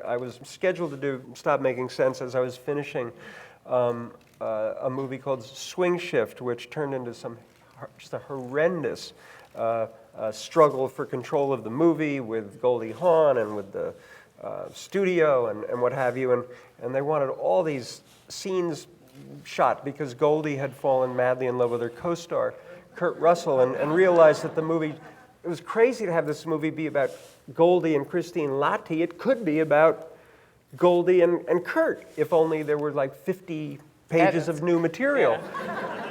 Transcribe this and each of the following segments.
I was scheduled to do Stop Making Sense as I was finishing a movie called Swing Shift, which turned into just a horrendous struggle for control of the movie with Goldie Hawn and with the studio and what have you. And they wanted all these scenes shot because Goldie had fallen madly in love with her co-star, Kurt Russell, and realized that the movie, it was crazy to have this movie be about Goldie and Christine Lahti. It could be about Goldie and Kurt, if only there were like 50 pages of new material. Yeah.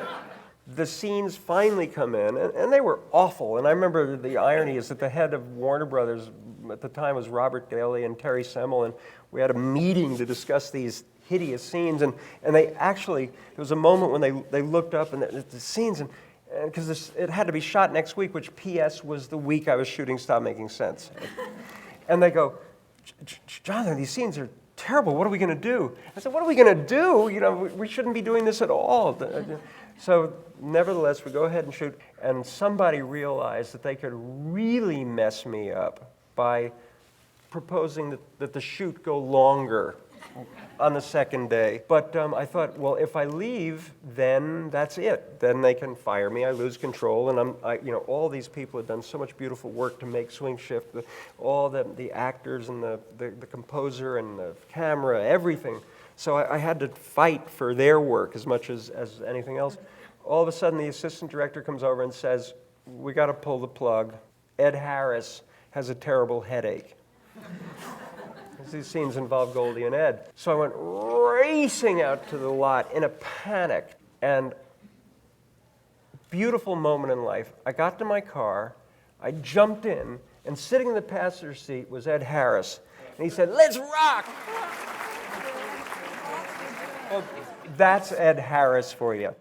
The scenes finally come in, and they were awful. And I remember the irony is that the head of Warner Brothers at the time was Robert Daly and Terry Semel, and we had a meeting to discuss these hideous scenes. And they actually, there was a moment when they looked up and the scenes, and because it had to be shot next week, which P.S. was the week I was shooting Stop Making Sense. And they go, Jonathan, these scenes are terrible. What are we going to do? I said, what are we going to do? You know, we shouldn't be doing this at all. So nevertheless, we go ahead and shoot. And somebody realized that they could really mess me up by proposing that the shoot go longer on the second day. But I thought, well, if I leave, then that's it. Then they can fire me. I lose control. And all these people have done so much beautiful work to make Swing Shift. All the actors and the composer and the camera, everything. So I had to fight for their work as much as anything else. All of a sudden, the assistant director comes over and says, we got to pull the plug. Ed Harris has a terrible headache. These scenes involve Goldie and Ed. So I went racing out to the lot in a panic. And beautiful moment in life. I got to my car, I jumped in, and sitting in the passenger seat was Ed Harris. And he said, let's rock! Well, that's Ed Harris for you.